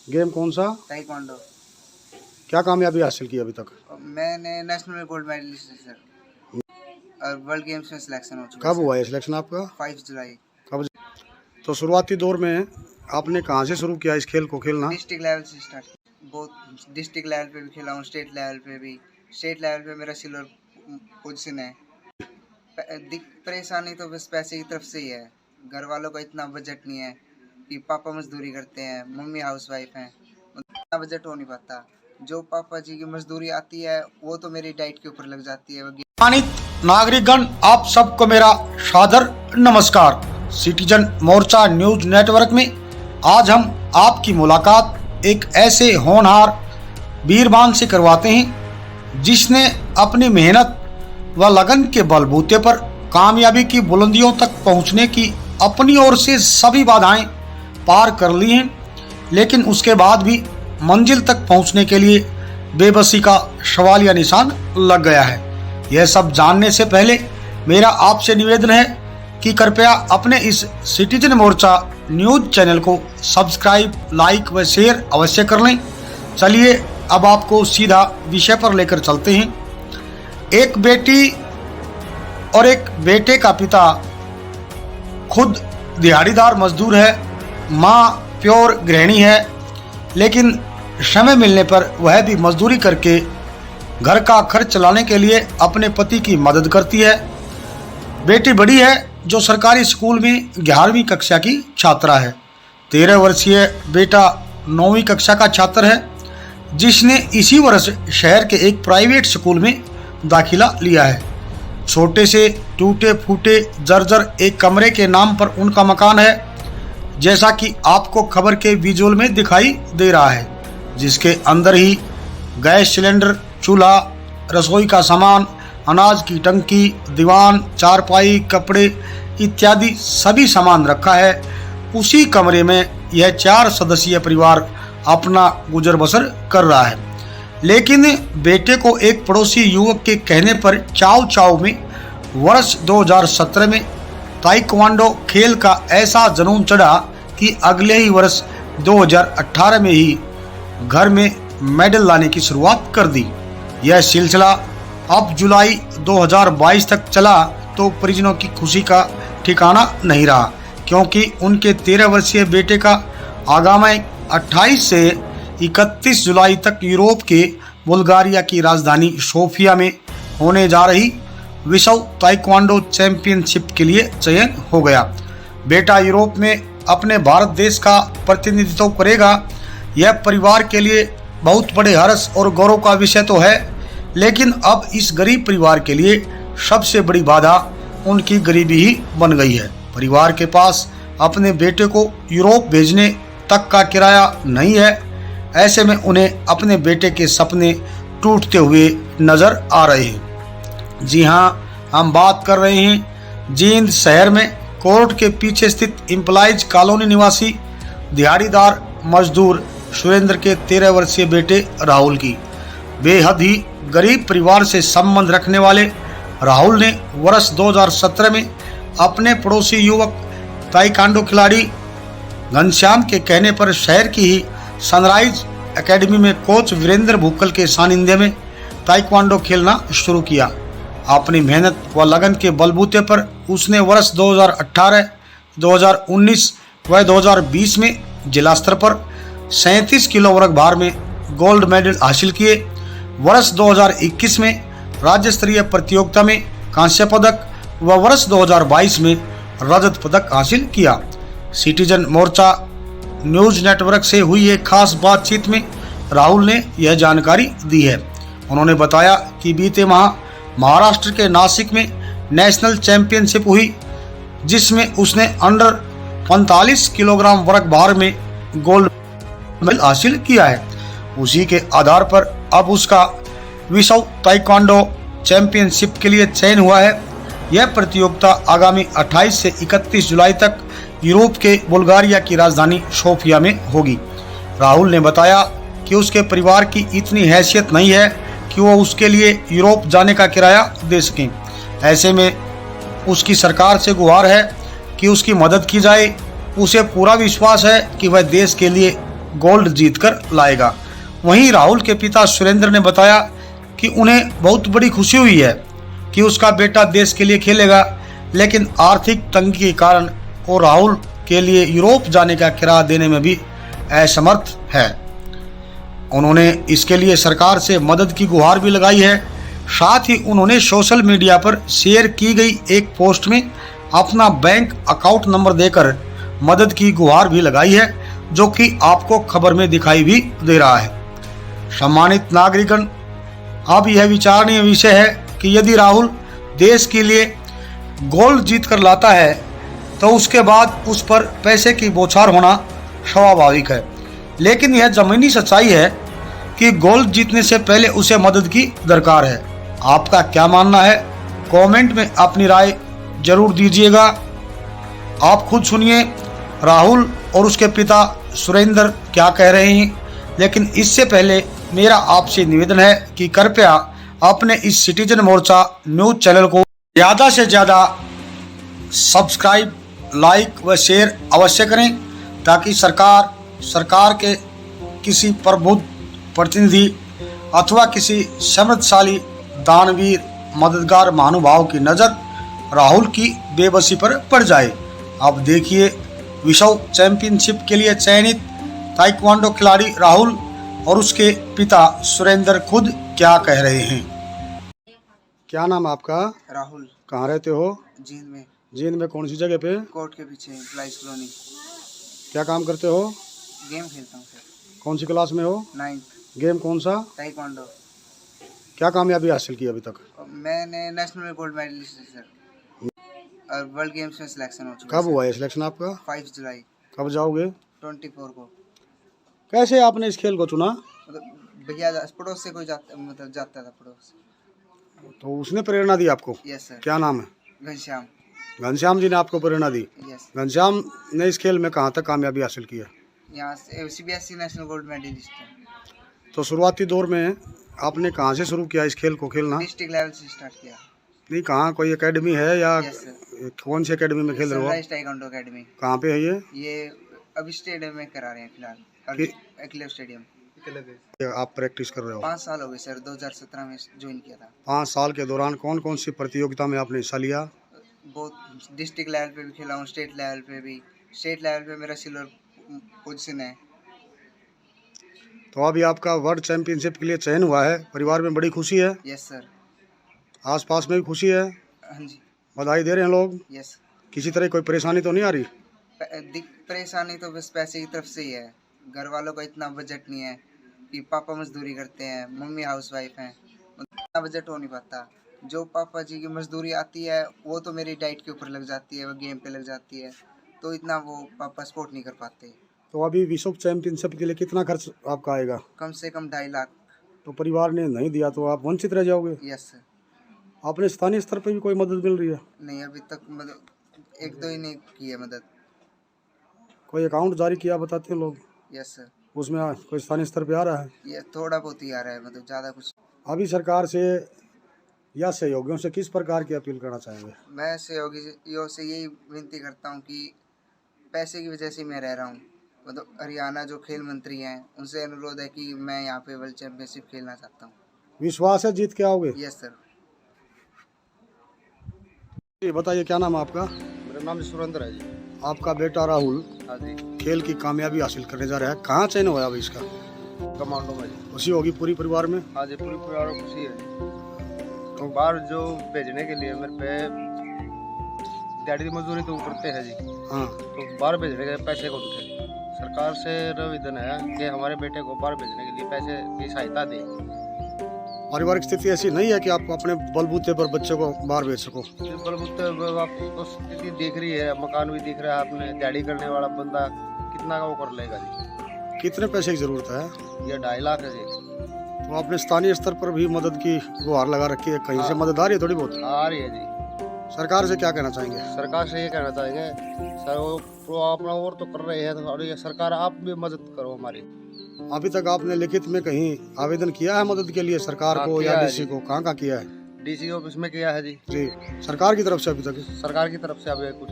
Game कौन सा? Taekwondo. क्या कामयाबी हासिल की अभी तक? मैंने नेशनल में गोल्ड मेडलिस्ट है सर, और वर्ल्ड गेम्स में सिलेक्शन हो चुका कब है हुआ है सिलेक्शन आपका? 5 जुलाई। कब? तो शुरुआती दौर में आपने कहाँ से शुरू किया इस खेल को खेलना? डिस्ट्रिक्ट लेवल से स्टार्ट किया। बहुत डिस्ट्रिक्ट लेवल पे भी खेला हूँ, स्टेट लेवल पे भी। स्टेट लेवल पे मेरा सिल्वर पोजीशन है। परेशानी तो बस पैसे की तरफ से ही है। घर वालों का इतना बजट नहीं है कि पापा मजदूरी करते हैं, मम्मी हाउसवाइफ हैं, इतना बजट हो नहीं पाता। जो पापा जी की मजदूरी आती है वो तो मेरी डाइट के ऊपर लग जाती है। सम्मानित नागरिकगण, आप सबको मेरा सादर नमस्कार। सिटीजन मोर्चा न्यूज नेटवर्क में आज हम आपकी मुलाकात एक ऐसे होनहार वीरबान से करवाते हैं जिसने अपनी मेहनत व लगन के बलबूते पर कामयाबी की बुलंदियों तक पहुंचने की अपनी ओर से सभी बाधाएं पार कर ली हैं, लेकिन उसके बाद भी मंजिल तक पहुंचने के लिए बेबसी का सवालिया निशान लग गया है। यह सब जानने से पहले मेरा आपसे निवेदन है कि कृपया अपने इस सिटीजन मोर्चा न्यूज चैनल को सब्सक्राइब, लाइक व शेयर अवश्य कर लें। चलिए अब आपको सीधा विषय पर लेकर चलते हैं। एक बेटी और एक बेटे का पिता खुद दिहाड़ीदार मजदूर है, माँ प्योर गृहिणी है, लेकिन समय मिलने पर वह भी मजदूरी करके घर का खर्च चलाने के लिए अपने पति की मदद करती है। बेटी बड़ी है जो सरकारी स्कूल में 11वीं कक्षा की छात्रा है। 13 वर्षीय बेटा 9वीं कक्षा का छात्र है, जिसने इसी वर्ष शहर के एक प्राइवेट स्कूल में दाखिला लिया है। छोटे से टूटे फूटे जर्जर एक कमरे के नाम पर उनका मकान है, जैसा कि आपको खबर के विजुअल में दिखाई दे रहा है, जिसके अंदर ही गैस सिलेंडर, चूल्हा, रसोई का सामान, अनाज की टंकी, दीवान, चारपाई, कपड़े इत्यादि सभी सामान रखा है। उसी कमरे में यह 4 सदस्यीय परिवार अपना गुजर बसर कर रहा है। लेकिन बेटे को एक पड़ोसी युवक के कहने पर चाव चाव में वर्ष 2017 में ताइक्वांडो खेल का ऐसा जुनून चढ़ा कि अगले ही वर्ष 2018 में ही घर में मेडल लाने की शुरुआत कर दी। यह सिलसिला अब जुलाई 2022 तक चला तो परिजनों की खुशी का ठिकाना नहीं रहा, क्योंकि उनके 13 वर्षीय बेटे का आगामी 28 से 31 जुलाई तक यूरोप के बुल्गारिया की राजधानी सोफिया में होने जा रही विश्व ताइक्वांडो चैंपियनशिप के लिए चयन हो गया। बेटा यूरोप में अपने भारत देश का प्रतिनिधित्व करेगा। यह परिवार के लिए बहुत बड़े हर्ष और गौरव का विषय तो है, लेकिन अब इस गरीब परिवार के लिए सबसे बड़ी बाधा उनकी गरीबी ही बन गई है। परिवार के पास अपने बेटे को यूरोप भेजने तक का किराया नहीं है। ऐसे में उन्हें अपने बेटे के सपने टूटते हुए नजर आ रहे हैं। जी हाँ, हम बात कर रहे हैं जींद शहर में कोर्ट के पीछे स्थित एम्प्लॉयज कॉलोनी निवासी दिहाड़ीदार मजदूर सुरेंद्र के 13 वर्षीय बेटे राहुल की। बेहद ही गरीब परिवार से संबंध रखने वाले राहुल ने वर्ष 2017 में अपने पड़ोसी युवक ताइक्वांडो खिलाड़ी घनश्याम के कहने पर शहर की ही सनराइज एकेडमी में कोच वीरेंद्र भूकल के सानिध्य में ताइक्वांडो खेलना शुरू किया। अपनी मेहनत व लगन के बलबूते पर उसने वर्ष 2018, 2019 व 2020 में जिला स्तर पर 37 किलो वर्ग भार में गोल्ड मेडल हासिल किए। वर्ष 2021 में राज्य स्तरीय प्रतियोगिता में कांस्य पदक व वर्ष 2022 में रजत पदक हासिल किया। सिटीजन मोर्चा न्यूज नेटवर्क से हुई एक खास बातचीत में राहुल ने यह जानकारी दी है। उन्होंने बताया कि बीते माह महाराष्ट्र के नासिक में नेशनल चैंपियनशिप हुई, जिसमें उसने अंडर 45 किलोग्राम वर्ग भार में गोल्ड मेडल हासिल किया है। उसी के आधार पर अब उसका विश्व ताइक्वांडो चैंपियनशिप के लिए चयन हुआ है। यह प्रतियोगिता आगामी 28 से 31 जुलाई तक यूरोप के बुल्गारिया की राजधानी सोफिया में होगी। राहुल ने बताया कि उसके परिवार की इतनी हैसियत नहीं है कि वो उसके लिए यूरोप जाने का किराया दे सकें। ऐसे में उसकी सरकार से गुहार है कि उसकी मदद की जाए। उसे पूरा विश्वास है कि वह देश के लिए गोल्ड जीतकर लाएगा। वहीं राहुल के पिता सुरेंद्र ने बताया कि उन्हें बहुत बड़ी खुशी हुई है कि उसका बेटा देश के लिए खेलेगा, लेकिन आर्थिक तंगी के कारण वो राहुल के लिए यूरोप जाने का किराया देने में भी असमर्थ है। उन्होंने इसके लिए सरकार से मदद की गुहार भी लगाई है। साथ ही उन्होंने सोशल मीडिया पर शेयर की गई एक पोस्ट में अपना बैंक अकाउंट नंबर देकर मदद की गुहार भी लगाई है, जो कि आपको खबर में दिखाई भी दे रहा है। सम्मानित नागरिकगण, अब यह विचारणीय विषय है कि यदि राहुल देश के लिए गोल्ड जीत कर लाता है तो उसके बाद उस पर पैसे की बौछार होना स्वाभाविक है, लेकिन यह जमीनी सच्चाई है कि गोल्ड जीतने से पहले उसे मदद की दरकार है। आपका क्या मानना है? कमेंट में अपनी राय जरूर दीजिएगा। आप खुद सुनिए राहुल और उसके पिता सुरेंद्र क्या कह रहे हैं। लेकिन इससे पहले मेरा आपसे निवेदन है कि कृपया अपने इस सिटीजन मोर्चा न्यूज चैनल को ज़्यादा से ज़्यादा सब्सक्राइब, लाइक व शेयर अवश्य करें, ताकि सरकार के किसी प्रबुद्ध प्रतिनिधि अथवा किसी समृद्धशाली दानवीर मददगार महानुभाव की नज़र राहुल की बेबसी पर पड़ जाए। अब देखिए विश्व चैंपियनशिप के लिए चयनित ताइक्वांडो खिलाड़ी राहुल और उसके पिता सुरेंद्र खुद क्या कह रहे हैं। क्या नाम आपका? राहुल। कहाँ रहते हो? जींद में। जींद में कौन सी जगह पे? कोर्ट के पीछे फ्लाइज कॉलोनी। क्या काम करते हो? गेम खेलता हूँ सर। कौन सी क्लास में हो? 9th। गेम कौन सा? ताइक्वांडो। क्या कामयाबी हासिल की अभी तक? मैंने नेशनल गोल्ड मेडलिस्ट सर, और वर्ल्ड गेम्स में सिलेक्शन हो चुका। कब हुआ है सिलेक्शन आपका? 5 जुलाई। कब जाओगे? 24 को। कैसे आपने इस खेल को चुना? मतलब भैया पड़ोस से कोई जाता था पड़ोस। तो उसने प्रेरणा दी आपको? Yes sir. क्या नाम है? घनश्याम। घनश्याम जी ने आपको प्रेरणा दी? यस। घनश्याम ने इस खेल में कहाँ तक कामयाबी हासिल की है? यहाँ से CBSE नेशनल गोल्ड मेडलिस्ट है। तो शुरुआती दौर में आपने कहाँ से शुरू किया इस खेल को खेलना? डिस्ट्रिक्ट लेवल से स्टार्ट किया। नहीं, कहाँ कोई एकेडमी है या कौन सी एकेडमी में खेल रहे हो? Sunrise taekwondo academy. कहाँ पे है ये? ये अभी स्टेडियम में करा रहे हैं फिलहाल, एक्लेव स्टेडियम। आप प्रैक्टिस कर रहे हो? 5 साल हो गए सर, 2017 में ज्वाइन किया था। 5 साल के दौरान कौन कौन सी प्रतियोगिता में आपने हिस्सा लिया? बहुत डिस्ट्रिक्ट लेवल पे भी खेला हूँ, स्टेट लेवल पे भी। स्टेट लेवल पे मेरा सिल्वर पोजीशन है। तो अभी आपका वर्ल्ड चैंपियनशिप के लिए चयन हुआ है, परिवार में बड़ी खुशी है? Yes sir. आसपास में भी खुशी है? हाँ जी। बधाई दे रहे हैं लोग? यस। किसी तरह कोई परेशानी तो नहीं आ रही? परेशानी तो बस पैसे की तरफ से ही है। घर वालों का इतना बजट नहीं है कि पापा मजदूरी करते हैं, मम्मी हाउसवाइफ हैं, इतना बजट हो नहीं पाता। जो पापा जी की मजदूरी आती है वो तो मेरी डाइट के ऊपर लग जाती है, वो गेम पे लग जाती है, तो इतना वो पापा सपोर्ट नहीं कर पाते। तो अभी विश्व चैंपियनशिप के लिए कितना खर्च आपका आएगा? कम से कम 2.5 लाख। तो परिवार ने नहीं दिया तो आप वंचित रह जाओगे? Yes sir. आपने स्थानीय स्तर पर भी कोई मदद मिल रही है? नहीं, अभी तक मदद 1-2 ही ने की है मदद। कोई अकाउंट जारी किया बताते हैं लोग? Yes sir. उसमें कोई स्थानीय स्तर पे आ रहा है? ये थोड़ा बहुत ही आ रहा है, मतलब ज़्यादा कुछ। अभी सरकार से या सहयोगियों से किस प्रकार की अपील करना चाहेंगे? मैं सहयोगियों से यही विनती करता हूँ कि पैसे की वजह से मैं रह रहा हूँ। मतलब हरियाणा जो खेल मंत्री हैं उनसे अनुरोध है कि मैं यहाँ पे वर्ल्ड चैंपियनशिप खेलना चाहता हूँ। विश्वास है जीत के आओगे? Yes sir. जी बताइए, क्या नाम है आपका? मेरा नाम सुरेंद्र है जी। आपका बेटा राहुल हाँ जी। खेल की कामयाबी हासिल करने जा रहा है, कहाँ चयन हुआ अभी इसका? कमांडो में जी। खुशी होगी पूरी परिवार में? हाँ जी, पूरी परिवार को खुशी है जी। तो बाहर जो भेजने के लिए मेरे पे दिहाड़ी की मजदूरी तो करते हैं जी। हाँ। तो बाहर भेजने के पैसे को थे। सरकार से निवेदन है कि हमारे बेटे को बाहर भेजने के लिए पैसे की सहायता दे। पारिवारिक स्थिति ऐसी नहीं है कि आप अपने बलबूते पर बच्चे को बाहर भेज सको? बलबूते आपको स्थिति दिख रही है, मकान भी दिख रहा है, आपने दिहाड़ी करने वाला बंदा कितना का वो कर लेगा जी। कितने पैसे की जरूरत है? ये 2.5 लाख है जी। तो आपने स्थानीय स्तर पर भी मदद की गुहार लगा रखी है, कहीं से मदद आ रही है थोड़ी बहुत? आ रही है जी। सरकार से क्या कहना चाहेंगे? सरकार से ये कहना चाहेंगे सर, वो अपना और तो कर रहे हैं, और ये सरकार आप भी मदद करो हमारी। अभी तक आपने लिखित में कहीं आवेदन किया है मदद के लिए सरकार को या डीसी को? कहाँ कहाँ किया है? डीसी ऑफिस में किया है जी। जी, सरकार की तरफ से अभी तक? सरकार की तरफ से अभी कुछ